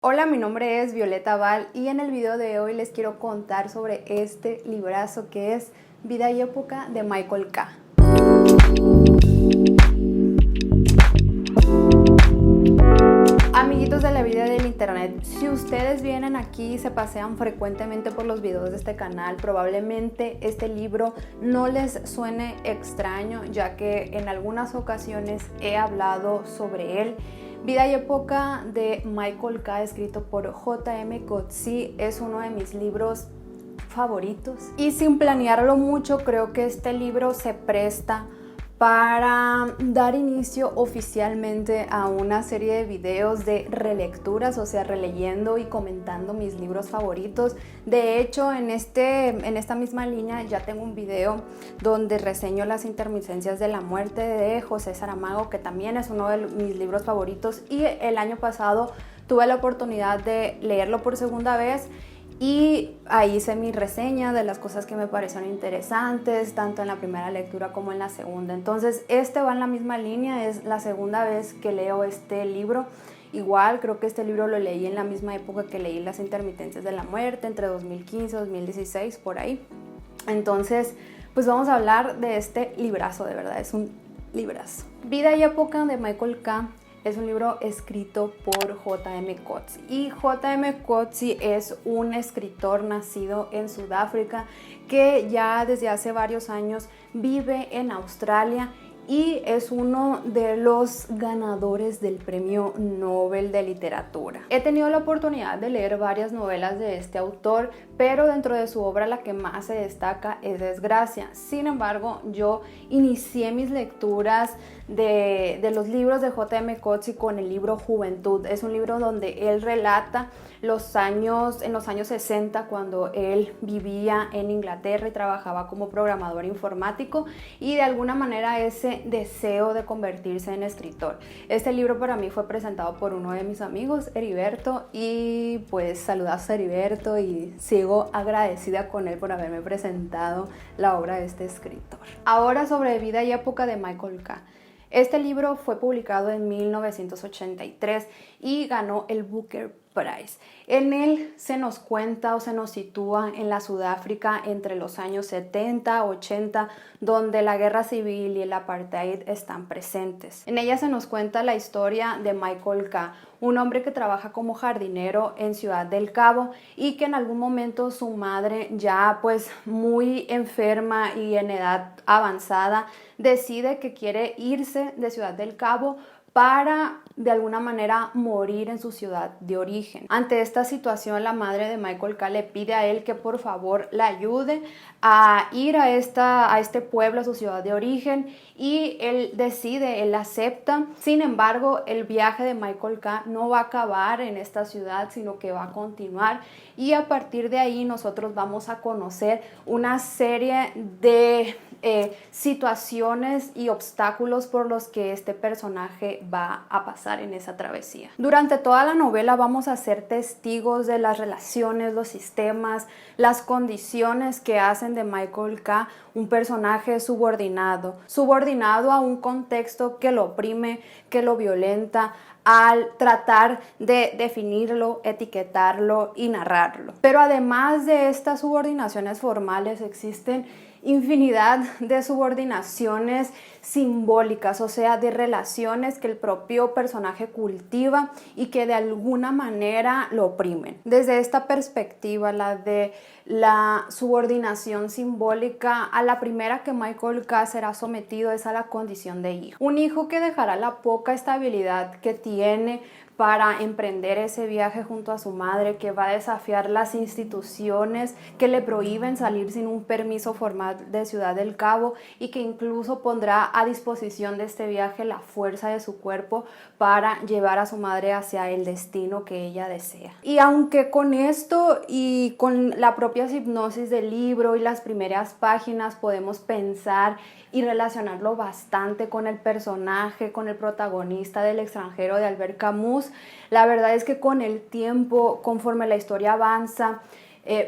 Hola, mi nombre es Violeta Val y en el video de hoy les quiero contar sobre este librazo que es Vida y Época de Michael K. Amiguitos de la vida del internet, si ustedes vienen aquí y se pasean frecuentemente por los videos de este canal, probablemente este libro no les suene extraño, ya que en algunas ocasiones he hablado sobre él. Vida y Época de Michael K, escrito por J.M. Coetzee, es uno de mis libros favoritos. Y sin planearlo mucho, creo que este libro se presta para dar inicio oficialmente a una serie de videos de relecturas, o sea, releyendo y comentando mis libros favoritos. De hecho, en esta misma línea ya tengo un video donde reseño Las intermitencias de la muerte de José Saramago, que también es uno de mis libros favoritos, y el año pasado tuve la oportunidad de leerlo por segunda vez. Y ahí hice mi reseña de las cosas que me parecieron interesantes, tanto en la primera lectura como en la segunda. Entonces, este va en la misma línea, es la segunda vez que leo este libro. Igual, creo que este libro lo leí en la misma época que leí Las intermitencias de la muerte, entre 2015 y 2016, por ahí. Entonces, pues vamos a hablar de este librazo, de verdad, es un librazo. Vida y Época de Michael K. es un libro escrito por J.M. Coetzee. Y J.M. Coetzee es un escritor nacido en Sudáfrica que ya desde hace varios años vive en Australia y es uno de los ganadores del Premio Nobel de Literatura. He tenido la oportunidad de leer varias novelas de este autor, pero dentro de su obra la que más se destaca es Desgracia. Sin embargo, yo inicié mis lecturas de los libros de J.M. Coetzee con el libro Juventud. Es un libro donde él relata en los años 60, cuando él vivía en Inglaterra y trabajaba como programador informático, y de alguna manera ese deseo de convertirse en escritor. Este libro para mí fue presentado por uno de mis amigos, Heriberto, y pues saludos a Heriberto y sigo agradecida con él por haberme presentado la obra de este escritor. Ahora sobre Vida y Época de Michael K. Este libro fue publicado en 1983 y ganó el Booker Prize. En él se nos cuenta o se nos sitúa en la Sudáfrica entre los años 70, 80, donde la guerra civil y el apartheid están presentes. En ella se nos cuenta la historia de Michael K., un hombre que trabaja como jardinero en Ciudad del Cabo y que en algún momento su madre, ya pues muy enferma y en edad avanzada, decide que quiere irse de Ciudad del Cabo para de alguna manera morir en su ciudad de origen. Ante esta situación, la madre de Michael K. le pide a él que por favor la ayude a ir a este pueblo, a su ciudad de origen, y él decide, él acepta. Sin embargo, el viaje de Michael K. no va a acabar en esta ciudad, sino que va a continuar, y a partir de ahí nosotros vamos a conocer una serie de situaciones y obstáculos por los que este personaje va a pasar en esa travesía. Durante toda la novela vamos a ser testigos de las relaciones, los sistemas, las condiciones que hacen de Michael K. un personaje subordinado a un contexto que lo oprime, que lo violenta, al tratar de definirlo, etiquetarlo y narrarlo. Pero además de estas subordinaciones formales, existen infinidad de subordinaciones simbólicas, o sea, de relaciones que el propio personaje cultiva y que de alguna manera lo oprimen. Desde esta perspectiva, la de la subordinación simbólica, a la primera que Michael K. será sometido es a la condición de hijo. Un hijo que dejará la poca estabilidad que tiene para emprender ese viaje junto a su madre, que va a desafiar las instituciones que le prohíben salir sin un permiso formal de Ciudad del Cabo, y que incluso pondrá a disposición de este viaje la fuerza de su cuerpo para llevar a su madre hacia el destino que ella desea. Y aunque con esto y con la propia hipnosis del libro y las primeras páginas podemos pensar y relacionarlo bastante con el personaje, con el protagonista del Extranjero de Albert Camus, la verdad es que con el tiempo, conforme la historia avanza,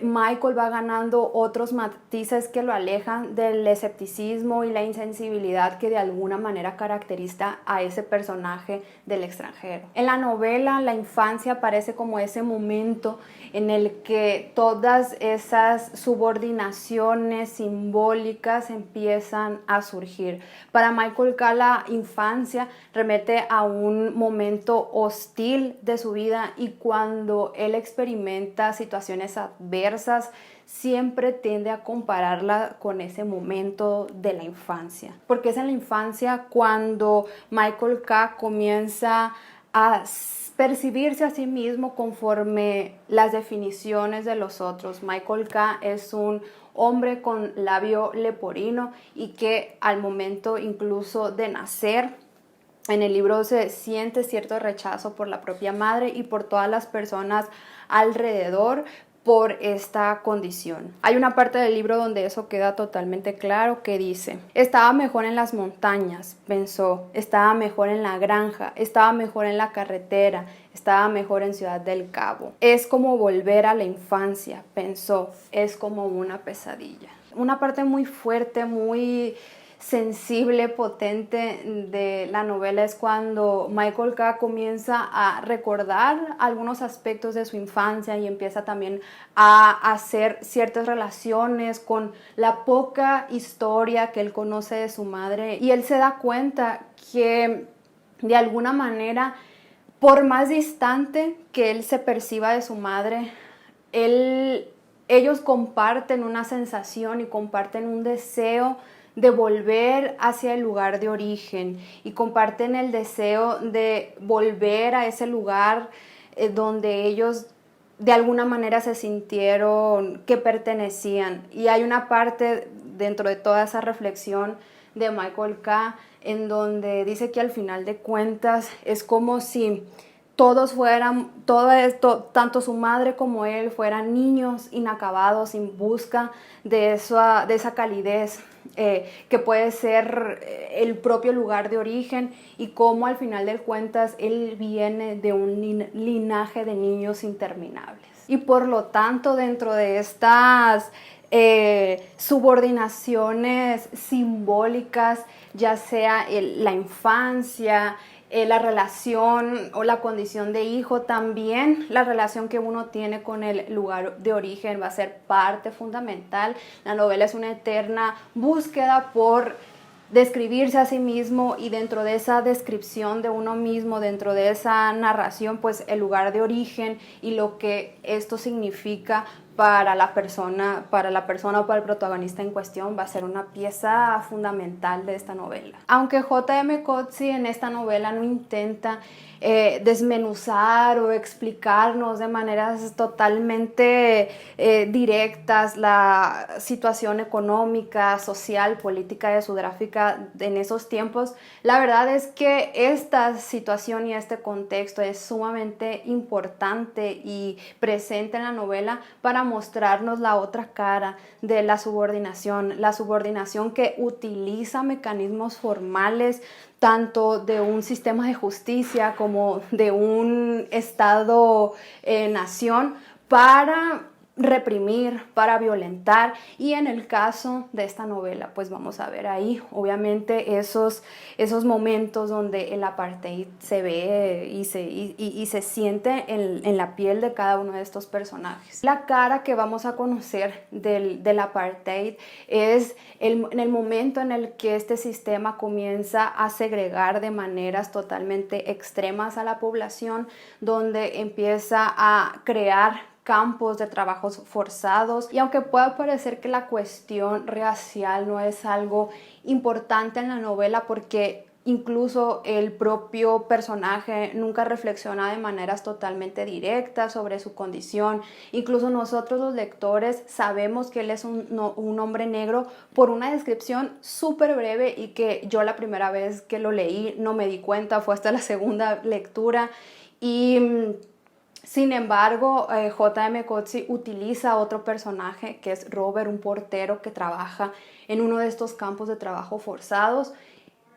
Michael va ganando otros matices que lo alejan del escepticismo y la insensibilidad que de alguna manera caracteriza a ese personaje del extranjero. En la novela, la infancia aparece como ese momento en el que todas esas subordinaciones simbólicas empiezan a surgir. Para Michael K., la infancia remite a un momento hostil de su vida, y cuando él experimenta situaciones adversas, siempre tiende a compararla con ese momento de la infancia. Porque es en la infancia cuando Michael K. comienza a percibirse a sí mismo conforme las definiciones de los otros. Michael K. es un hombre con labio leporino y que al momento incluso de nacer, en el libro se siente cierto rechazo por la propia madre y por todas las personas alrededor por esta condición. Hay una parte del libro donde eso queda totalmente claro, que dice: estaba mejor en las montañas, pensó, estaba mejor en la granja, estaba mejor en la carretera, estaba mejor en Ciudad del Cabo. Es como volver a la infancia, pensó, es como una pesadilla. Una parte muy fuerte, muy sensible, potente de la novela es cuando Michael K. comienza a recordar algunos aspectos de su infancia y empieza también a hacer ciertas relaciones con la poca historia que él conoce de su madre, y él se da cuenta que de alguna manera, por más distante que él se perciba de su madre, ellos comparten una sensación y comparten un deseo de volver hacia el lugar de origen, y comparten el deseo de volver a ese lugar donde ellos de alguna manera se sintieron que pertenecían. Y hay una parte dentro de toda esa reflexión de Michael K. en donde dice que al final de cuentas es como si todos fueran, todo esto, tanto su madre como él, fueran niños inacabados en busca de esa calidez que puede ser el propio lugar de origen, y cómo al final de cuentas él viene de un linaje de niños interminables. Y por lo tanto, dentro de estas subordinaciones simbólicas, ya sea la infancia, la relación o la condición de hijo, también la relación que uno tiene con el lugar de origen va a ser parte fundamental. La novela es una eterna búsqueda por describirse a sí mismo, y dentro de esa descripción de uno mismo, dentro de esa narración, pues el lugar de origen y lo que esto significa para la persona o para el protagonista en cuestión va a ser una pieza fundamental de esta novela. Aunque J.M. Coetzee en esta novela no intenta desmenuzar o explicarnos de maneras totalmente directas la situación económica, social, política de Sudáfrica en esos tiempos, la verdad es que esta situación y este contexto es sumamente importante y presente en la novela para mostrarnos la otra cara de la subordinación que utiliza mecanismos formales tanto de un sistema de justicia como de un Estado-nación para reprimir, para violentar. Y en el caso de esta novela, pues vamos a ver ahí obviamente esos momentos donde el apartheid se ve y se siente en la piel de cada uno de estos personajes. La cara que vamos a conocer del apartheid es en el momento en el que este sistema comienza a segregar de maneras totalmente extremas a la población, donde empieza a crear campos de trabajos forzados. Y aunque pueda parecer que la cuestión racial no es algo importante en la novela, porque incluso el propio personaje nunca reflexiona de maneras totalmente directas sobre su condición, incluso nosotros los lectores sabemos que él es un hombre negro por una descripción súper breve, y que yo la primera vez que lo leí no me di cuenta, fue hasta la segunda lectura. Y sin embargo, J.M. Coetzee utiliza otro personaje que es Robert, un portero que trabaja en uno de estos campos de trabajo forzados,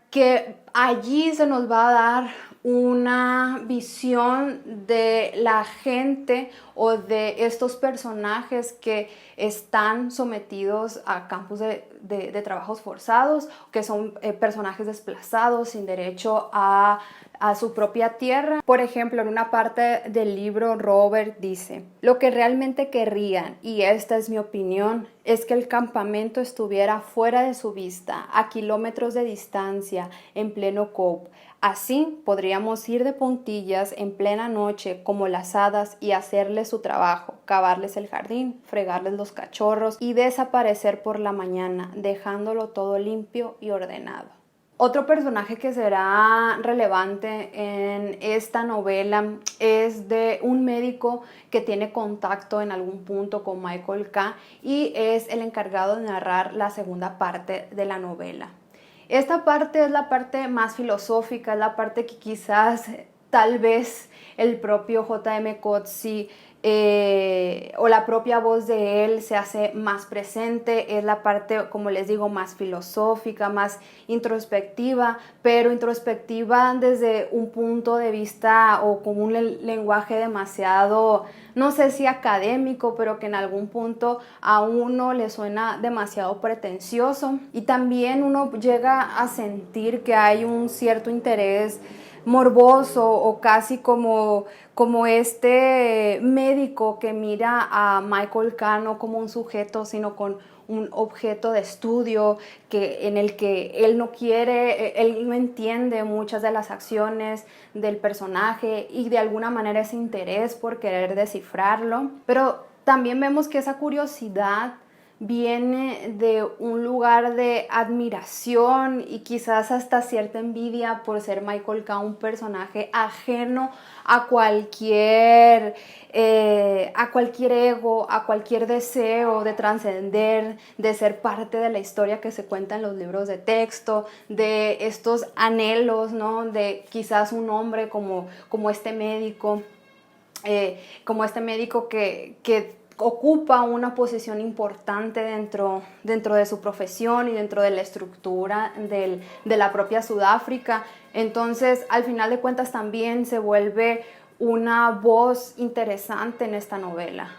que allí se nos va a dar una visión de la gente o de estos personajes que están sometidos a campos de trabajos forzados, que son personajes desplazados sin derecho a su propia tierra. Por ejemplo, en una parte del libro Robert dice: lo que realmente querrían, y esta es mi opinión, es que el campamento estuviera fuera de su vista, a kilómetros de distancia, en pleno Cope. Así podríamos ir de puntillas en plena noche como las hadas y hacerles su trabajo, cavarles el jardín, fregarles los cachorros y desaparecer por la mañana, dejándolo todo limpio y ordenado. Otro personaje que será relevante en esta novela es de un médico que tiene contacto en algún punto con Michael K. y es el encargado de narrar la segunda parte de la novela. Esta parte es la parte más filosófica, es la parte que quizás tal vez el propio J.M. Coetzee o la propia voz de él se hace más presente. Es la parte, como les digo, más filosófica, más introspectiva, pero introspectiva desde un punto de vista o con un lenguaje demasiado, no sé si académico, pero que en algún punto a uno le suena demasiado pretencioso, y también uno llega a sentir que hay un cierto interés morboso o casi como este médico que mira a Michael K. no como un sujeto, sino con un objeto de estudio en el que él no entiende muchas de las acciones del personaje y de alguna manera ese interés por querer descifrarlo. Pero también vemos que esa curiosidad viene de un lugar de admiración y quizás hasta cierta envidia por ser Michael K. un personaje ajeno a cualquier ego, a cualquier deseo de trascender, de ser parte de la historia que se cuenta en los libros de texto, de estos anhelos, ¿no? De quizás un hombre como este médico, que ocupa una posición importante dentro de su profesión y dentro de la estructura de la propia Sudáfrica. Entonces, al final de cuentas, también se vuelve una voz interesante en esta novela.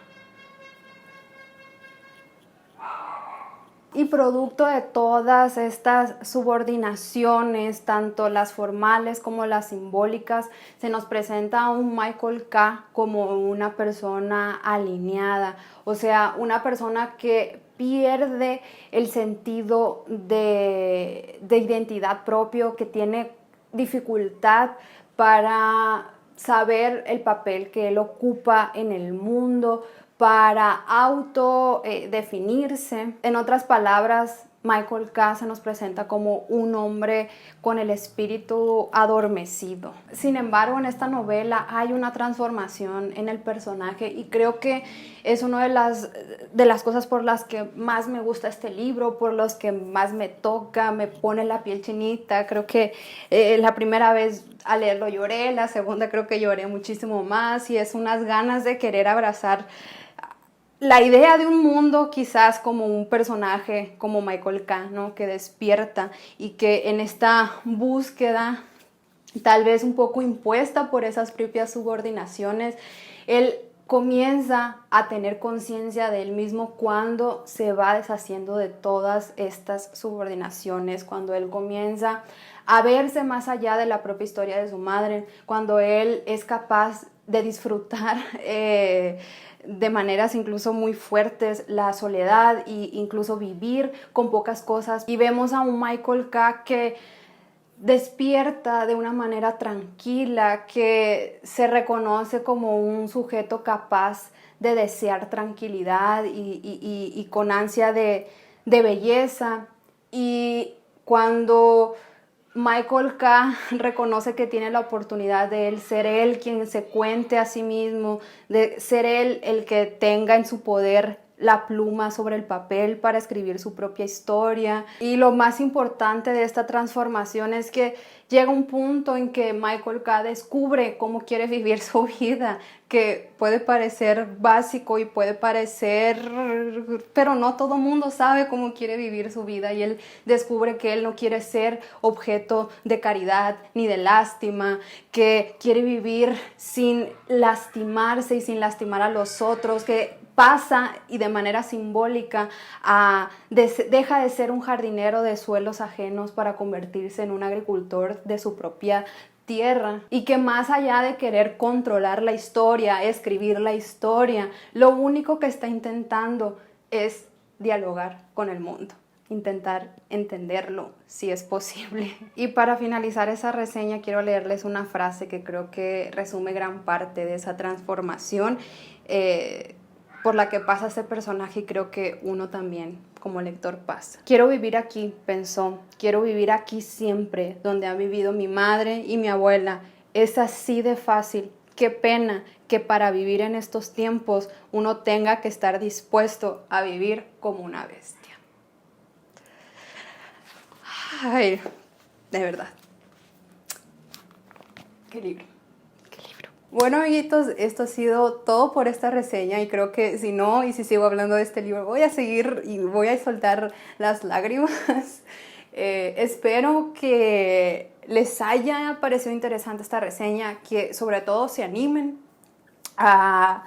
Y producto de todas estas subordinaciones, tanto las formales como las simbólicas, se nos presenta a un Michael K. como una persona alineada, o sea, una persona que pierde el sentido de identidad propio, que tiene dificultad para saber el papel que él ocupa en el mundo, para autodefinirse. En otras palabras, Michael K. se nos presenta como un hombre con el espíritu adormecido. Sin embargo, en esta novela hay una transformación en el personaje y creo que es una de las cosas por las que más me gusta este libro, por los que más me toca, me pone la piel chinita. Creo que la primera vez al leerlo lloré, la segunda creo que lloré muchísimo más, y es unas ganas de querer abrazar la idea de un mundo quizás como un personaje como Michael K., ¿no? Que despierta y que en esta búsqueda, tal vez un poco impuesta por esas propias subordinaciones, él comienza a tener conciencia de él mismo cuando se va deshaciendo de todas estas subordinaciones, cuando él comienza a verse más allá de la propia historia de su madre, cuando él es capaz de disfrutar de maneras incluso muy fuertes la soledad e incluso vivir con pocas cosas. Y vemos a un Michael K. que despierta de una manera tranquila, que se reconoce como un sujeto capaz de desear tranquilidad y con ansia de belleza. Y cuando Michael K. reconoce que tiene la oportunidad de él ser él quien se cuente a sí mismo, de ser él el que tenga en su poder la pluma sobre el papel para escribir su propia historia. Y lo más importante de esta transformación es que llega un punto en que Michael K. descubre cómo quiere vivir su vida, que puede parecer básico y puede parecer, pero no todo mundo sabe cómo quiere vivir su vida, y él descubre que él no quiere ser objeto de caridad ni de lástima, que quiere vivir sin lastimarse y sin lastimar a los otros, que pasa y de manera simbólica deja de ser un jardinero de suelos ajenos para convertirse en un agricultor de su propia tierra, y que más allá de querer controlar la historia, escribir la historia, lo único que está intentando es dialogar con el mundo, intentar entenderlo si es posible. Y para finalizar esa reseña quiero leerles una frase que creo que resume gran parte de esa transformación por la que pasa este personaje, y creo que uno también como lector pasa. Quiero vivir aquí, pensó, quiero vivir aquí siempre, donde han vivido mi madre y mi abuela. Es así de fácil. Qué pena que para vivir en estos tiempos uno tenga que estar dispuesto a vivir como una bestia. Ay, de verdad. Qué libro. Bueno, amiguitos, esto ha sido todo por esta reseña, y creo que si no, y si sigo hablando de este libro, voy a seguir y voy a soltar las lágrimas. Espero que les haya parecido interesante esta reseña, que sobre todo se animen a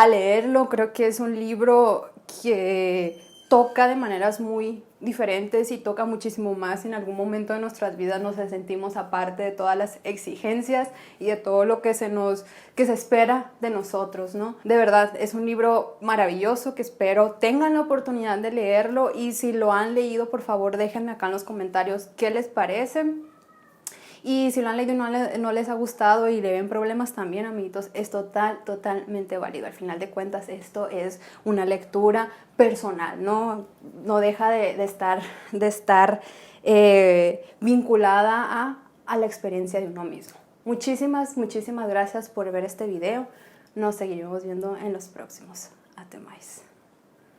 leerlo. Creo que es un libro que toca de maneras muy diferentes y toca muchísimo más. En algún momento de nuestras vidas nos sentimos aparte de todas las exigencias y de todo lo que se espera de nosotros, ¿no? De verdad, es un libro maravilloso que espero tengan la oportunidad de leerlo, y si lo han leído, por favor, déjenme acá en los comentarios qué les parece. Y si lo han leído y no les ha gustado y le ven problemas también, amiguitos, es totalmente válido. Al final de cuentas, esto es una lectura personal, no deja de estar vinculada a la experiencia de uno mismo. Muchísimas gracias por ver este video. Nos seguiremos viendo en los próximos. Até mais.